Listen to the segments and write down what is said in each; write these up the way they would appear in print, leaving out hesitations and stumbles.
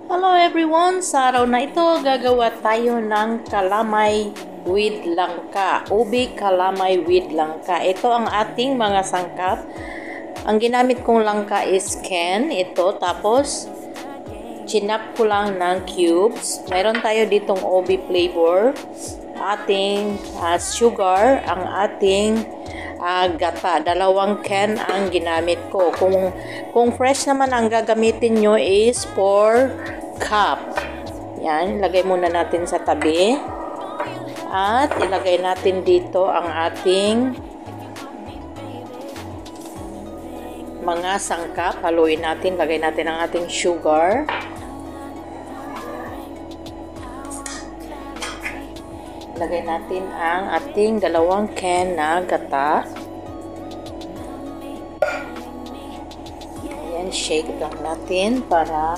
Hello everyone! Sa araw na ito, gagawa tayo ng kalamay with langka. Ubi kalamay with langka. Ito ang ating mga sangkap. Ang ginamit kong langka is can. Ito. Tapos, chinap ko lang ng cubes. Mayroon tayo ditong ubi flavor. Ating sugar. Ang ating gata. 2 can ang ginamit ko. Kung fresh naman ang gagamitin nyo is 4 cup. Yan, ilagay muna natin sa tabi. At ilagay natin dito ang ating mga sangkap. Haluin natin, lagay natin ang ating sugar. Lagay natin ang ating 2 can na gata. Ayan, shake lang natin para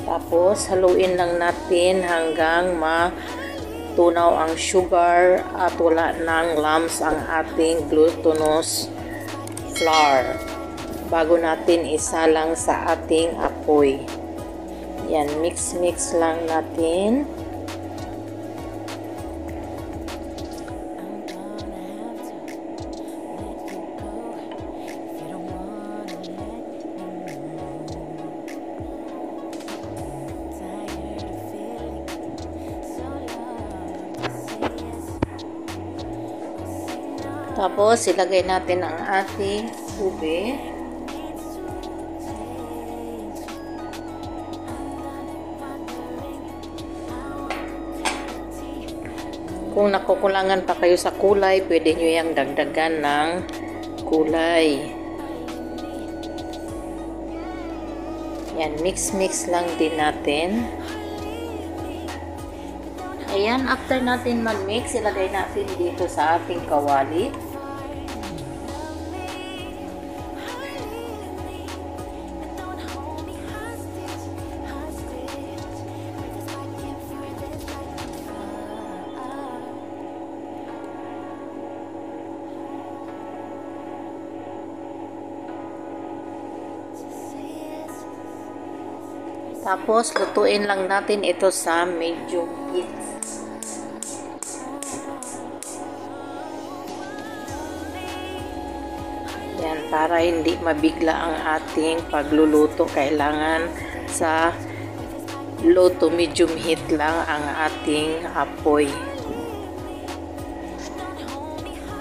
tapos haluin lang natin hanggang matunaw ang sugar at wala ng lumps ang ating glutinous flour bago natin isalang sa ating apoy. Yan, mix lang natin. Tapos, ilagay natin ang ating ube. Kung nakukulangan pa kayo sa kulay, pwede nyo yung dagdagan ng kulay. Yan, mix lang din natin. Ayan, after natin mag-mix, ilagay natin dito sa ating kawali. Tapos, lutuin lang natin ito sa medium heat. Yan, para hindi mabigla ang ating pagluluto. Kailangan sa low to medium heat lang ang ating apoy.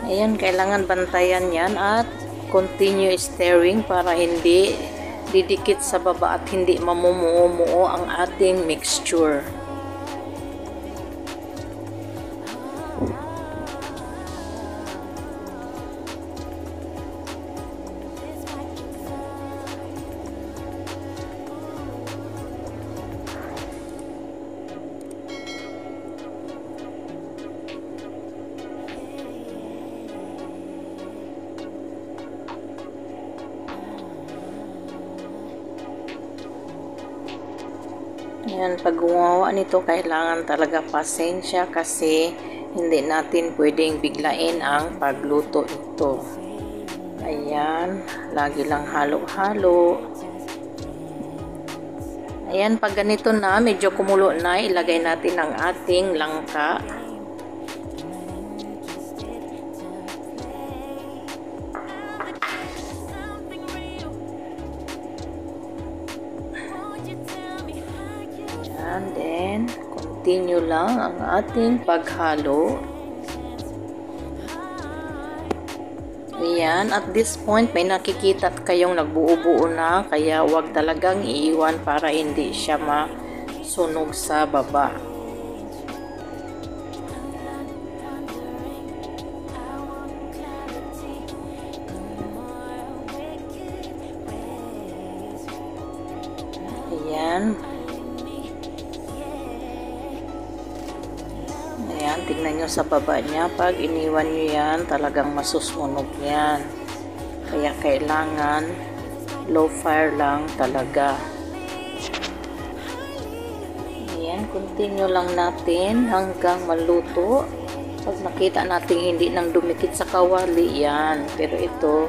Ayan, kailangan bantayan yan at continue stirring para hindi didikit sa baba at hindi mamumuo ang ating mixture. Yan, pag gumawa nito, kailangan talaga pasensya kasi hindi natin pwedeng biglain ang pagluto nito. Ayan, lagi lang halo-halo. Ayan, pag ganito na, medyo kumulo na, ilagay natin ang ating langka. And then, continue lang ang ating paghalo. Ayan, at this point, may nakikita kayong nagbuo-buo na, kaya wag talagang iiwan para hindi siya masunog sa baba. Ayan. Ayan, tingnan nyo sa baba niya. Pag iniwan nyo yan, talagang masusunog yan. Kaya kailangan low fire lang talaga. Ayan, continue lang natin hanggang maluto. Pag nakita natin hindi nang dumikit sa kawali, yan. Pero ito,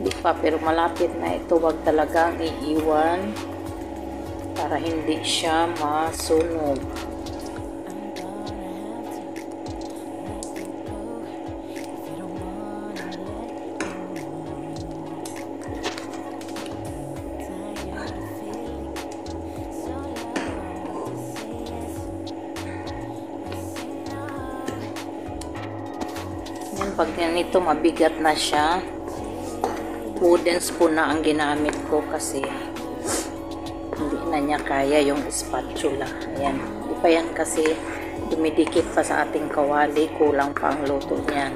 hindi pa. Pero malapit na ito. Wag talagang iiwan para hindi siya masunog. Yan, pag ganito mabigat na siya, wooden spoon na ang ginamit ko kasi hindi na niya kaya yung spatula. Ayan, di pa yan kasi dumidikit pa sa ating kawali, kulang pa ang luto niyan.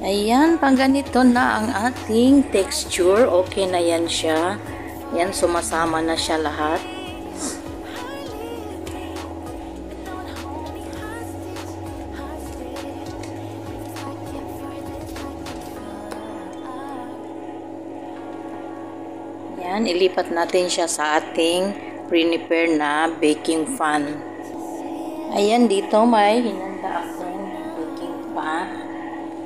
Ayan, pag ganito na ang ating texture, okay na yan siya. Yan, sumasama na siya lahat. Yan, ilipat natin siya sa ating prepare na baking pan. Ayan, dito may hinanda akong baking pan.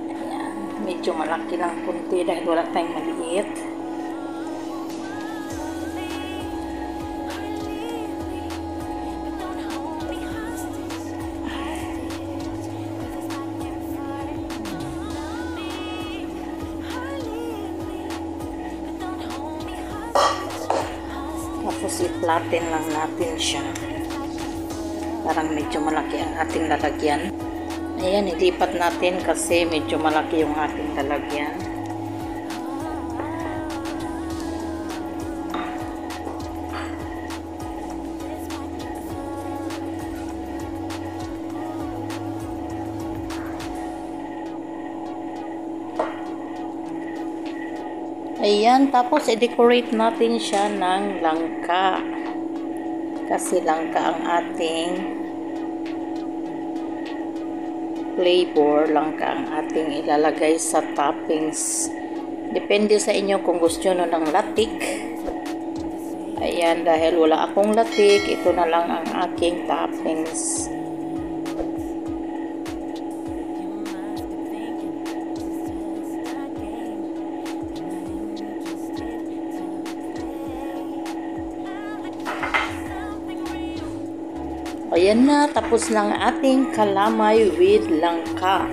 Ayan, medyo malaki lang kunti dahil wala tayong maliit. Tapos i-flatten lang natin siya. Parang medyo malaki ang ating lalagyan. Ayan, ilipat natin kasi medyo malaki yung ating lalagyan. Ayan, tapos i-decorate natin siya ng langka. Kasi langka ang ating flavor, langka ang ating ilalagay sa toppings. Depende sa inyo kung gusto nyo ng latik. Ayan, dahil wala akong latik, ito na lang ang aking toppings. Ayan na, tapos lang ating kalamay with langka.